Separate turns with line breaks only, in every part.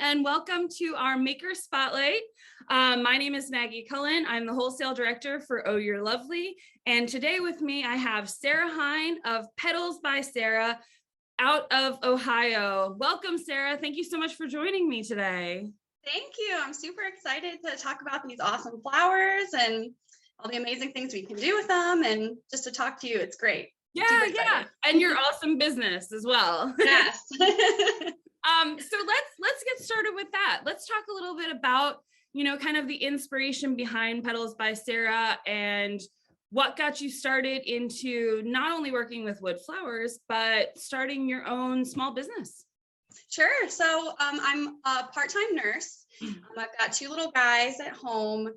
and welcome to our Maker Spotlight. My name is Maggie. I'm the Wholesale Director for Oh You're Lovely, and today with me I have Sarah Hein of Petals by Sarah out of Ohio. Welcome, Sarah. Thank you so much for joining me today.
Thank you. I'm super excited to talk about these awesome flowers and all the amazing things we can do with them, and just to talk to you. It's great.
Yeah. And your awesome business as well.
Yes.
So let's get started with that. Let's talk a little bit about, kind of the inspiration behind Petals by Sarah and what got you started into not only working with wood flowers, but starting your own small business.
Sure. So I'm a part-time nurse. I've got two little guys at home.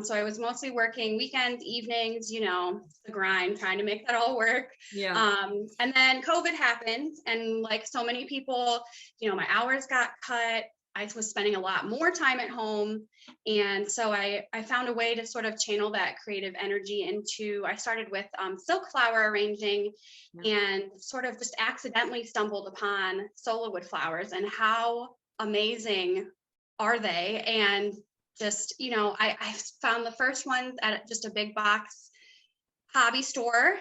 So I was mostly working weekends, evenings, the grind, trying to make that all work.
Yeah.
And then COVID happened, and like so many people, my hours got cut. I was spending a lot more time at home. And so I found a way to sort of channel that creative energy into, I started with silk flower arranging, and sort of just accidentally stumbled upon solo wood flowers and how amazing are they. And just, I found the first ones at just a big box hobby store,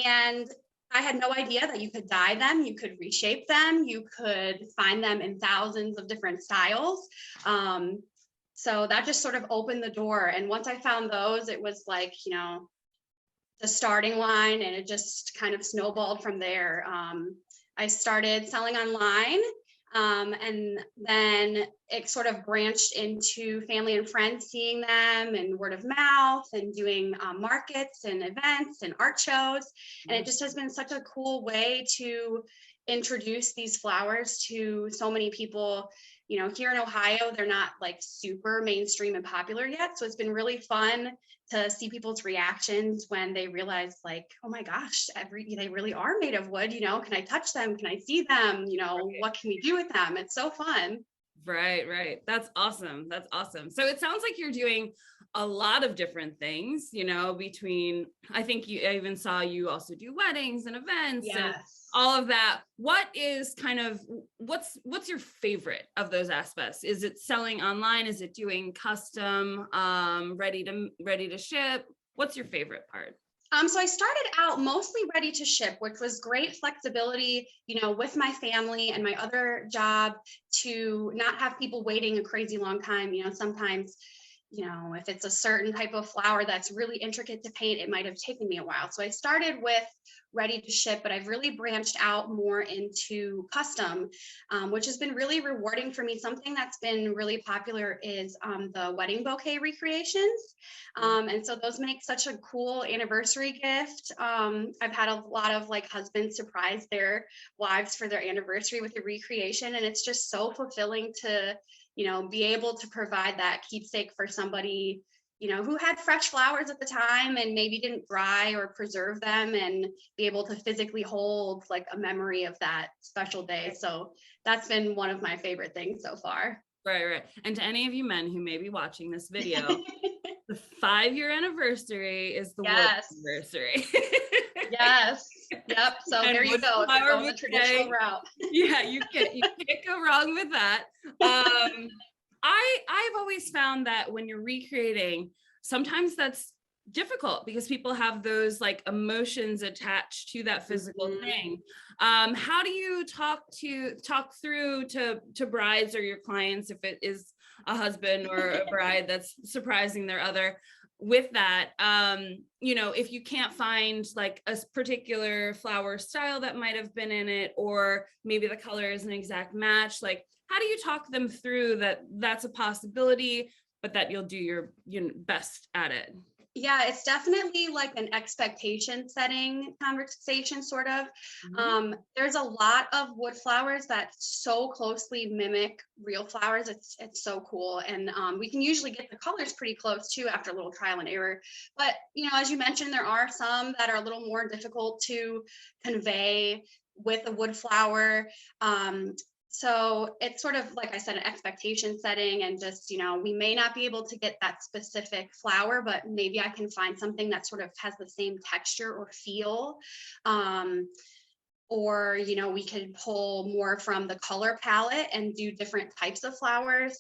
and I had no idea that you could dye them, you could reshape them, you could find them in thousands of different styles. So that just sort of opened the door. And once I found those, it was like, the starting line, and it just kind of snowballed from there. I started selling online. And then it sort of branched into family and friends seeing them, and word of mouth, and doing markets and events and art shows. And it just has been such a cool way to introduce these flowers to so many people. Here in Ohio, they're not like super mainstream and popular yet. So it's been really fun to see people's reactions when they realize, like, oh my gosh, they really are made of wood. Can I touch them? Can I see them? What can we do with them? It's so fun.
Right. That's awesome. So it sounds like you're doing a lot of different things, between, I think I even saw you also do weddings and events.
Yes.
And all of that. What is what's your favorite of those aspects? Is it selling online? Is it doing custom, ready to ship? What's your favorite part?
So I started out mostly ready to ship, which was great flexibility, with my family and my other job, to not have people waiting a crazy long time. Sometimes, if it's a certain type of flower that's really intricate to paint, it might have taken me a while. So I started with ready to ship, but I've really branched out more into custom, which has been really rewarding for me. Something that's been really popular is the wedding bouquet recreations. And so those make such a cool anniversary gift. I've had a lot of husbands surprise their wives for their anniversary with a recreation, and it's just so fulfilling to be able to provide that keepsake for somebody, who had fresh flowers at the time and maybe didn't dry or preserve them, and be able to physically hold a memory of that special day. So that's been one of my favorite things so far.
Right. And to any of you men who may be watching this video, the 5-year anniversry is the wood anniversary.
Yes. Yep. So and there you go. Going the traditional route.
Yeah, you can't go wrong with that. I've always found that when you're recreating, sometimes that's difficult because people have those emotions attached to that physical thing. How do you talk through to brides or your clients, if it is a husband or a bride that's surprising their other with that, if you can't find a particular flower style that might have been in it, or maybe the color is an exact match, how do you talk them through that that's a possibility, but that you'll do your best at it?
Yeah, it's definitely an expectation setting conversation, sort of. There's a lot of wood flowers that so closely mimic real flowers. It's so cool. And we can usually get the colors pretty close too after a little trial and error. But, as you mentioned, there are some that are a little more difficult to convey with a wood flower. So it's sort of, like I said, an expectation setting, and just, we may not be able to get that specific flower, but maybe I can find something that sort of has the same texture or feel. or, we could pull more from the color palette and do different types of flowers.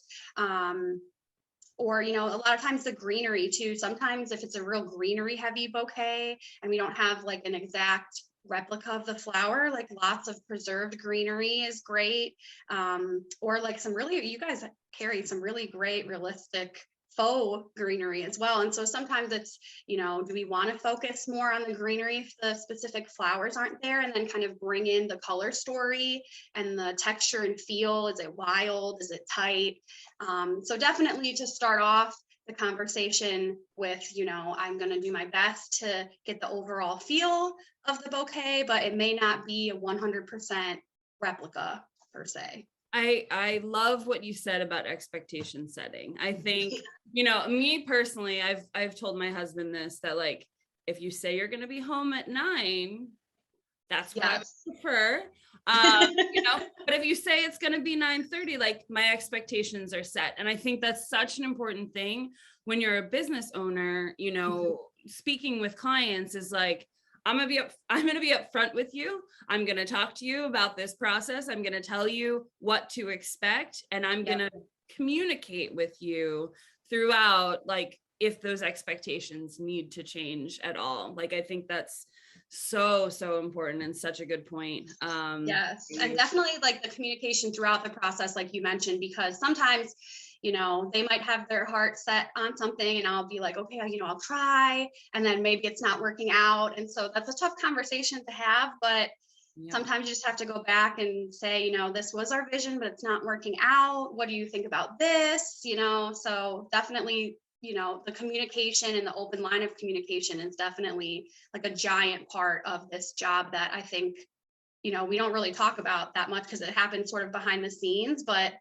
Or, a lot of times the greenery too. Sometimes if it's a real greenery heavy bouquet and we don't have like an exact replica of the flower, like lots of preserved greenery is great. Or like you guys carry some really great realistic faux greenery as well. And so sometimes it's, do we want to focus more on the greenery if the specific flowers aren't there, and then kind of bring in the color story and the texture and feel? Is it wild? Is it tight? So definitely to start off the conversation with, I'm going to do my best to get the overall feel of the bouquet, but it may not be a 100% replica per se.
I love what you said about expectation setting. I think, me personally, I've told my husband this, that like, if you say you're going to be home at 9, that's what I would prefer. But if you say it's going to be 9:30, like my expectations are set. And I think that's such an important thing when you're a business owner, speaking with clients is like, I'm going to be upfront with you. I'm going to talk to you about this process. I'm going to tell you what to expect. And I'm going to communicate with you throughout, like, if those expectations need to change at all. Like, I think that's so important and such a good point.
Yes. And definitely like the communication throughout the process, like you mentioned, because sometimes they might have their heart set on something and I'll be like, okay, I'll try. And then maybe it's not working out. And so that's a tough conversation to have, but sometimes you just have to go back and say, this was our vision, but it's not working out. What do you think about this? So definitely, the communication and the open line of communication is definitely like a giant part of this job that I think, we don't really talk about that much because it happens sort of behind the scenes, but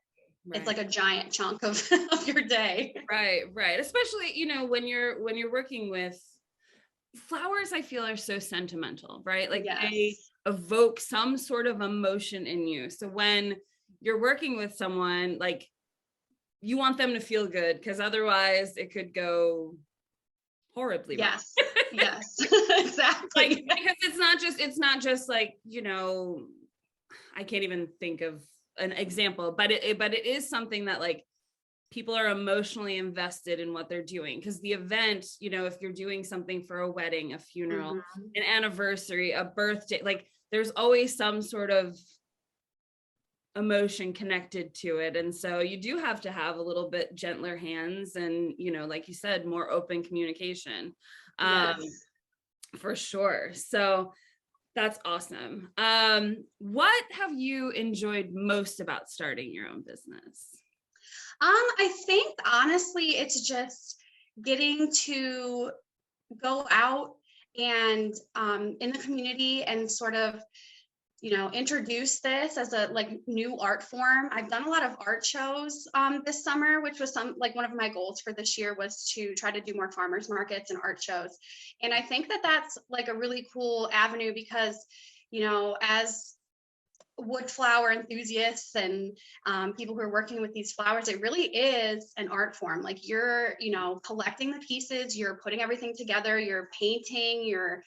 it's like a giant chunk of your day.
Right. Especially, when you're working with flowers, I feel are so sentimental, right? Like they evoke some sort of emotion in you. So when you're working with someone, like you want them to feel good, because otherwise it could go horribly wrong.
Yes, exactly.
Like, because it's not just like, I can't even think of an example, but it is something that like people are emotionally invested in what they're doing, because the event, if you're doing something for a wedding, a funeral, an anniversary, a birthday, like there's always some sort of emotion connected to it. And so you do have to have a little bit gentler hands and, like you said, more open communication. For sure. So that's awesome. What have you enjoyed most about starting your own business?
I think honestly, it's just getting to go out and in the community and sort of, introduce this as a like new art form. I've done a lot of art shows this summer, which was one of my goals for this year was to try to do more farmers markets and art shows. And I think that that's like a really cool avenue because, as wood flower enthusiasts and people who are working with these flowers, it really is an art form. Like you're, collecting the pieces, you're putting everything together, you're painting, you're,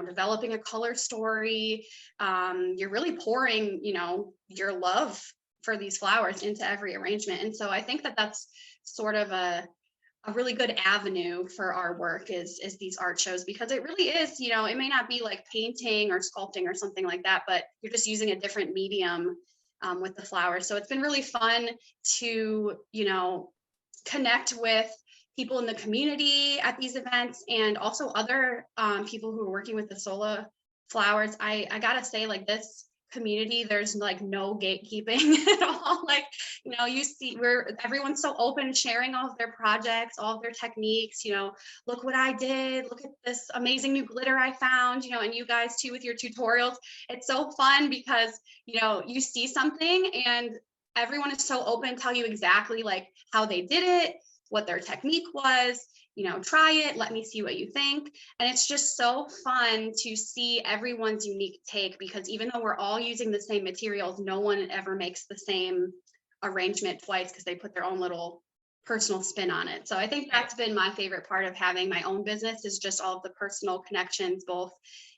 developing a color story. You're really pouring, your love for these flowers into every arrangement. And so I think that that's sort of a really good avenue for our work is these art shows, because it really is, it may not be like painting or sculpting or something like that, but you're just using a different medium with the flowers. So it's been really fun to, connect with people in the community at these events and also other people who are working with the Sola flowers. I gotta say, like, this community, there's like no gatekeeping at all. Like, you see everyone's so open, sharing all of their projects, all of their techniques. Look what I did, look at this amazing new glitter I found, and you guys too with your tutorials. It's so fun because you see something and everyone is so open to tell you exactly like how they did it, what their technique was. Try it, let me see what you think. And it's just so fun to see everyone's unique take, because even though we're all using the same materials, no one ever makes the same arrangement twice because they put their own little personal spin on it. So I think that's been my favorite part of having my own business, is just all of the personal connections, both,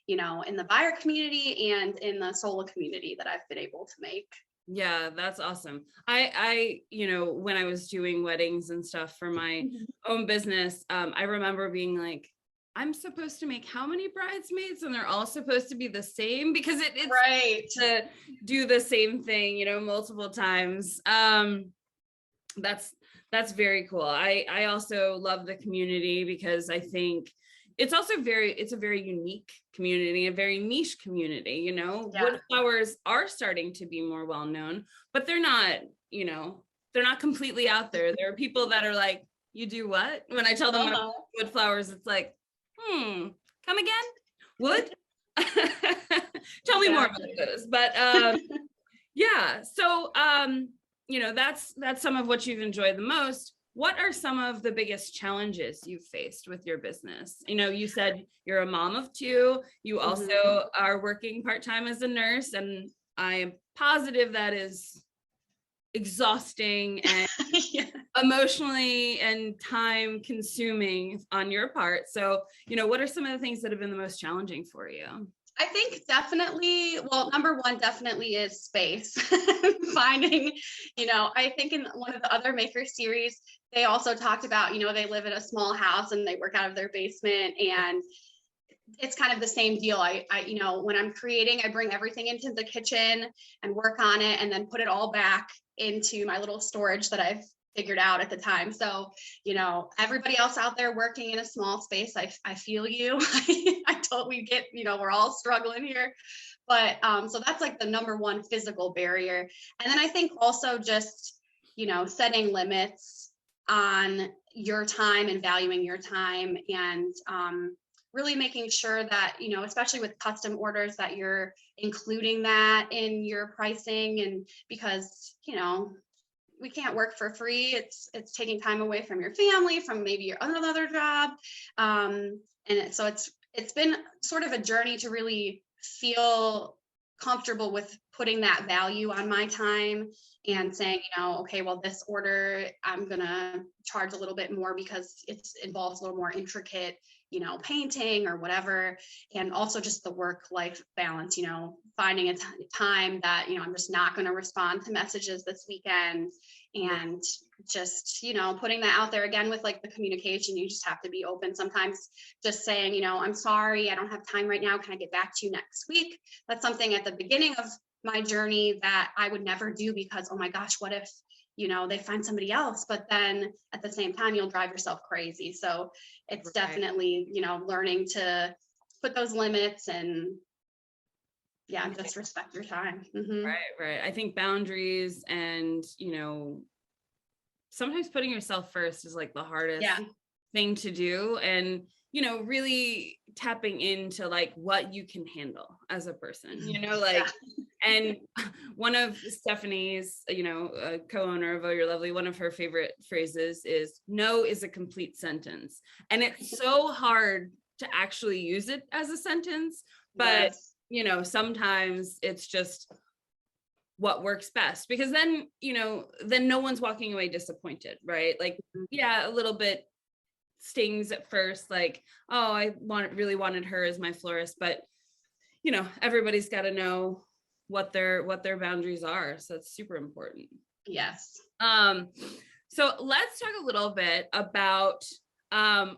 you know, in the buyer community and in the solo community that I've been able to make.
Yeah, that's awesome. I, you know, when I was doing weddings and stuff for my own business, I remember being like, I'm supposed to make how many bridesmaids, and they're all supposed to be the same, because it's
Right.
to do the same thing, you know, multiple times. That's very cool. I also love the community, because I think it's also it's a very unique community, a very niche community, you know.
Yeah.
Wood flowers are starting to be more well known, but they're not, you know, they're not completely out there. There are people that are like, you do what? When I tell them about wood flowers, it's like, come again? Wood? Tell me more about those. But yeah, so you know, that's some of what you've enjoyed the most. What are some of the biggest challenges you've faced with your business? You know, you said you're a mom of two. You also are working part-time as a nurse, and I am positive that is exhausting and emotionally and time consuming on your part. So, you know, what are some of the things that have been the most challenging for you?
I think definitely, well, number one definitely is space. Finding, you know, I think in one of the other maker series, they also talked about, you know, they live in a small house and they work out of their basement, and it's kind of the same deal. I, you know, when I'm creating, I bring everything into the kitchen and work on it, and then put it all back into my little storage that I've figured out at the time. So, you know, everybody else out there working in a small space, I feel you. I totally get, you know, we're all struggling here. But so that's like the number one physical barrier. And then I think also just, you know, setting limits on your time and valuing your time, and really making sure that, you know, especially with custom orders, that you're including that in your pricing. And because, you know, we can't work for free. It's taking time away from your family, from maybe your another job. So it's been sort of a journey to really feel comfortable with putting that value on my time, and saying, you know, okay, well, this order, I'm gonna charge a little bit more because it involves a little more intricate, you know, painting or whatever. And also just the work-life balance, you know, finding a time that, you know, I'm just not going to respond to messages this weekend, and just, you know, putting that out there again with like the communication. You just have to be open. Sometimes just saying, you know, I'm sorry, I don't have time right now. Can I get back to you next week? That's something at the beginning of my journey that I would never do, because, oh my gosh, what if, you know, they find somebody else? But then at the same time, you'll drive yourself crazy. So it's definitely, you know, learning to put those limits, and just respect your time.
Right. I think boundaries, and, you know, sometimes putting yourself first is like the hardest thing to do. And, you know, really tapping into like what you can handle as a person, you know, like, and one of Stephanie's, you know, co-owner of Oh You're Lovely, one of her favorite phrases is, no is a complete sentence. And it's so hard to actually use it as a sentence, but you know, sometimes it's just what works best, because then, you know, then no one's walking away disappointed, right? Like, yeah, a little bit stings at first, like, oh, I really wanted her as my florist, but you know, everybody's got to know what their boundaries are. So it's super important.
Yes.
So let's talk a little bit about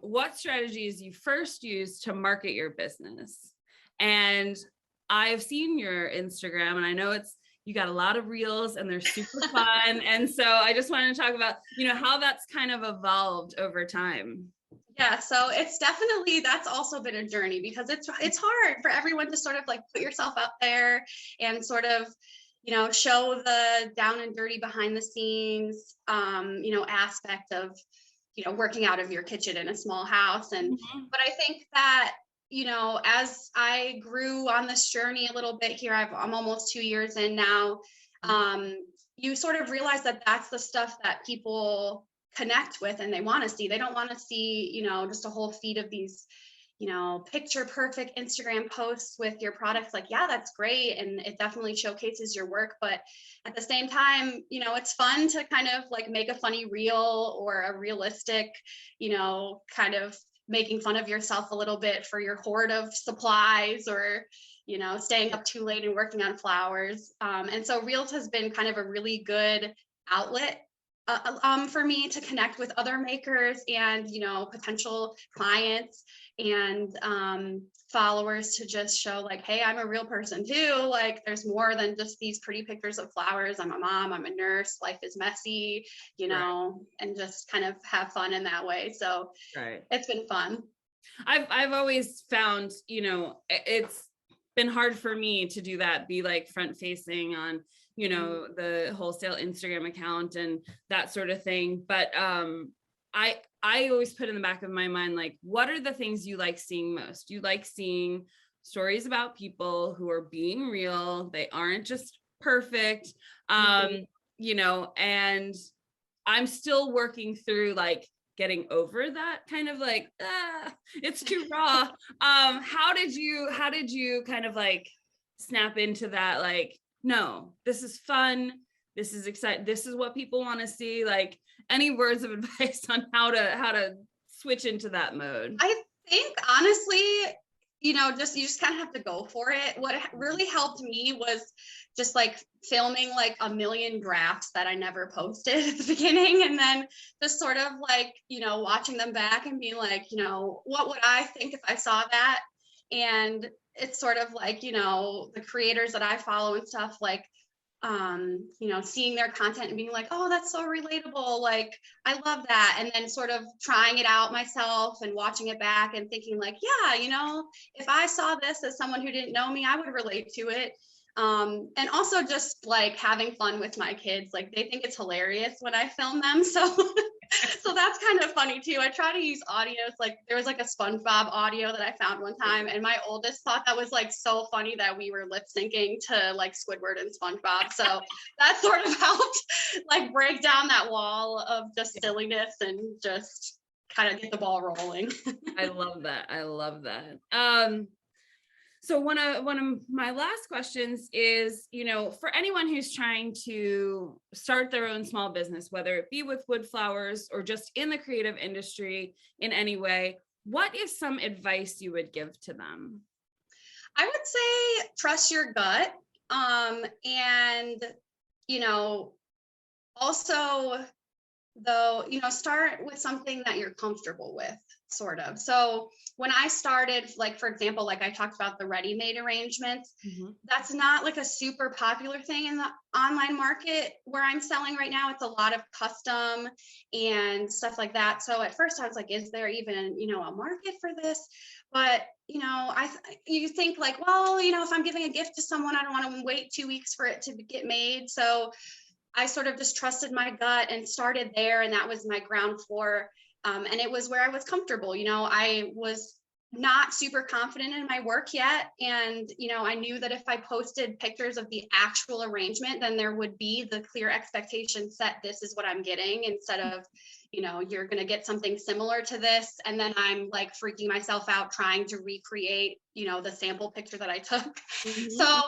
what strategies you first used to market your business. And I've seen your Instagram, and I know you got a lot of reels, and they're super fun. And so I just wanted to talk about, you know, how that's kind of evolved over time.
Yeah, so it's definitely, that's also been a journey, because it's hard for everyone to sort of like put yourself out there and sort of, you know, show the down and dirty behind the scenes, you know, aspect of, you know, working out of your kitchen in a small house. And but I think that, you know, as I grew on this journey a little bit here, I'm almost 2 years in now. You sort of realize that that's the stuff that people connect with and they want to see. They don't want to see, you know, just a whole feed of these, picture perfect Instagram posts with your products, like, yeah, that's great. And it definitely showcases your work. But at the same time, it's fun to kind of like make a funny reel or a realistic, kind of making fun of yourself a little bit for your hoard of supplies, or staying up too late and working on flowers. And so Reels has been kind of a really good outlet for me to connect with other makers and, potential clients and followers, to just show like, hey, I'm a real person too. Like, there's more than just these pretty pictures of flowers. I'm a mom, I'm a nurse, life is messy,
Right.
and just kind of have fun in that way. So
Right.
it's been fun.
I've always found, it's been hard for me to do that, be like front facing on, the wholesale Instagram account and that sort of thing. But I always put in the back of my mind, like, what are the things you like seeing most? You like seeing stories about people who are being real. They aren't just perfect. And I'm still working through like getting over that kind of like, it's too raw. How did you kind of like snap into that? Like, no, this is fun. This is exciting. This is what people want to see. Like, any words of advice on how to switch into that mode?
I think honestly, you just kind of have to go for it. What really helped me was just like filming like a million drafts that I never posted at the beginning, and then just sort of like, watching them back and being like, what would I think if I saw that? And it's sort of like, the creators that I follow and stuff, like, seeing their content and being like, oh, that's so relatable. Like, I love that. And then sort of trying it out myself and watching it back and thinking like, yeah, if I saw this as someone who didn't know me, I would relate to it. And also just like having fun with my kids. Like, they think it's hilarious when I film them. So so that's kind of funny too. I try to use audios. Like, there was like a SpongeBob audio that I found one time, and my oldest thought that was like so funny that we were lip syncing to like Squidward and SpongeBob. So that sort of helped like break down that wall of just silliness and just kind of get the ball rolling.
I love that. I love that. So one of my last questions is, for anyone who's trying to start their own small business, whether it be with wood flowers or just in the creative industry in any way, what is some advice you would give to them?
I would say trust your gut. And, also though, start with something that you're comfortable with, sort of. So when I started, like, for example, like I talked about the ready-made arrangements, that's not like a super popular thing in the online market where I'm selling right now. It's a lot of custom and stuff like that. So at first I was like, is there even, a market for this? But, you think like, well, if I'm giving a gift to someone, I don't want to wait 2 weeks for it to get made. So I sort of just trusted my gut and started there. And that was my ground floor. And it was where I was comfortable. I was not super confident in my work yet. And, I knew that if I posted pictures of the actual arrangement, then there would be the clear expectation set. This is what I'm getting, instead of, you're going to get something similar to this. And then I'm like freaking myself out trying to recreate, the sample picture that I took. So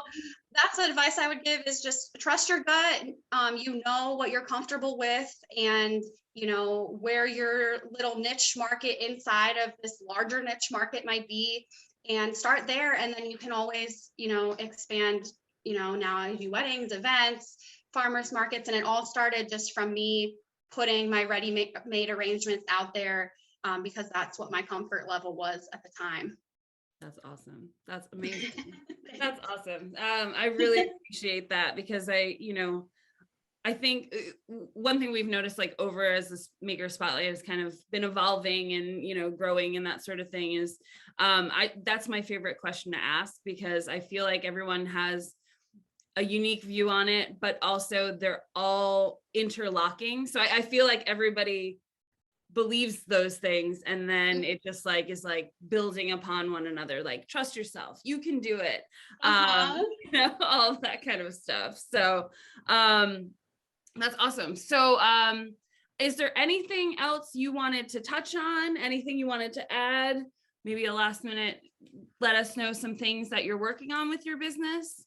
that's the advice I would give, is just trust your gut. What you're comfortable with, and where your little niche market inside of this larger niche market might be, and start there. And then you can always, expand. Now I do weddings, events, farmers markets, and it all started just from me putting my ready-made arrangements out there, because that's what my comfort level was at the time.
That's awesome. That's amazing. That's awesome. I really appreciate that, because I think one thing we've noticed, like, over as this Maker Spotlight has kind of been evolving and, growing and that sort of thing, is that's my favorite question to ask, because I feel like everyone has a unique view on it, but also they're all interlocking. So I feel like everybody believes those things, and then it just like is like building upon one another, like, trust yourself, you can do it. All of that kind of stuff. So that's awesome. So is there anything else you wanted to touch on, anything you wanted to add maybe a last minute, let us know some things that you're working on with your business?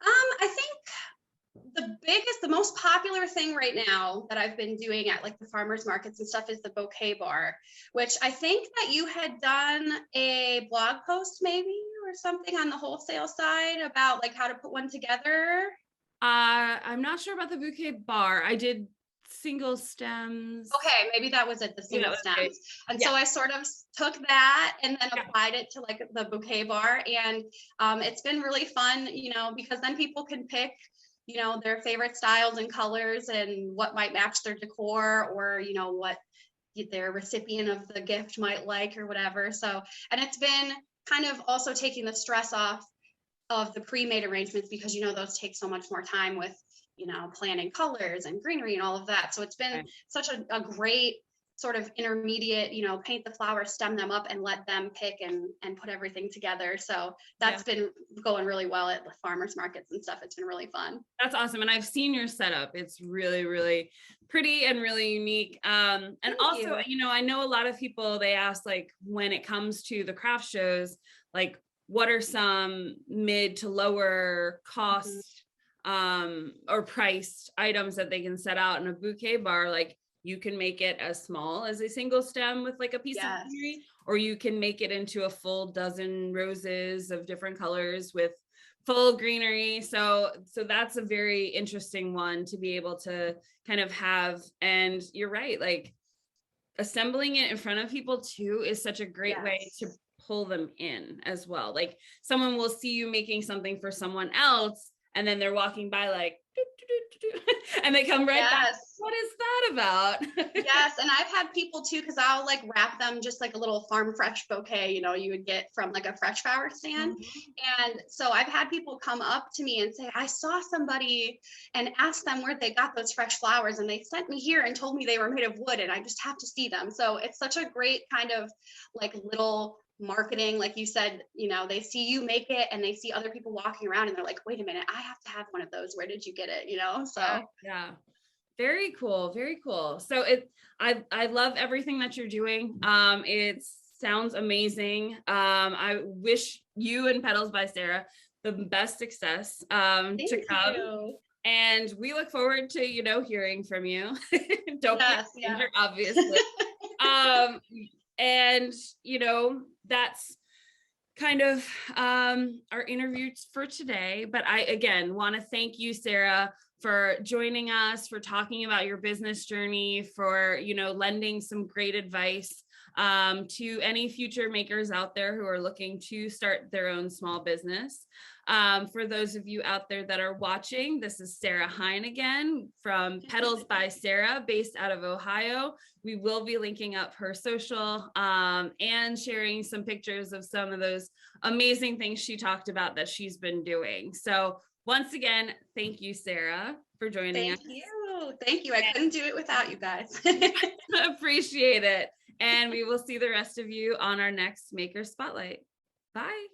I think the most popular thing right now that I've been doing at like the farmers markets and stuff is the Bouquet bar, which I think that you had done a blog post maybe or something on the wholesale side about like how to put one together.
I'm not sure about the Bouquet bar. I did single stems.
Okay, maybe that was it, the single stems. And so I sort of took that and then applied it to like the Bouquet bar. And it's been really fun, you know, because then people can pick, you know, their favorite styles and colors and what might match their decor, or, you know, what their recipient of the gift might like or whatever. So, and it's been kind of also taking the stress off of the pre-made arrangements, because, you know, those take so much more time with, you know, planning colors and greenery and all of that. So it's been such a great sort of intermediate, you know, paint the flowers, stem them up, and let them pick and put everything together. So that's been going really well at the farmers markets and stuff. It's been really fun.
That's awesome. And I've seen your setup. It's really, really pretty and really unique. And also, you know, I know a lot of people, they ask, like, when it comes to the craft shows, like, what are some mid to lower cost or priced items that they can set out in a bouquet bar? Like, you can make it as small as a single stem with like a piece of greenery, or you can make it into a full dozen roses of different colors with full greenery. So that's a very interesting one to be able to kind of have. And you're right, like assembling it in front of people too is such a great way to pull them in as well. Like someone will see you making something for someone else, and then they're walking by like, and they come right back. What is that about?
Yes. And I've had people too, because I'll like wrap them just like a little farm fresh bouquet, you know, you would get from like a fresh flower stand. And so I've had people come up to me and say, I saw somebody, and asked them where they got those fresh flowers, and they sent me here and told me they were made of wood, and I just have to see them. So it's such a great kind of like little marketing, like you said, you know, they see you make it and they see other people walking around and they're like, wait a minute, I have to have one of those. Where did you get it? You know? So
very cool. Very cool. So I love everything that you're doing. It sounds amazing. I wish you and Petals by Sarah the best success to come.
You.
And we look forward to, you know, hearing from you. Don't be a stranger, obviously. And, you know, that's kind of our interview for today. But I, again, want to thank you, Sarah, for joining us, for talking about your business journey, for, you know, lending some great advice to any future makers out there who are looking to start their own small business. For those of you out there that are watching, this is Sarah Hein again from Petals by Sarah, based out of Ohio. We will be linking up her social and sharing some pictures of some of those amazing things she talked about that she's been doing. So once again, thank you, Sarah, for joining us.
Thank you. I couldn't do it without you guys.
Appreciate it. And we will see the rest of you on our next Maker Spotlight. Bye.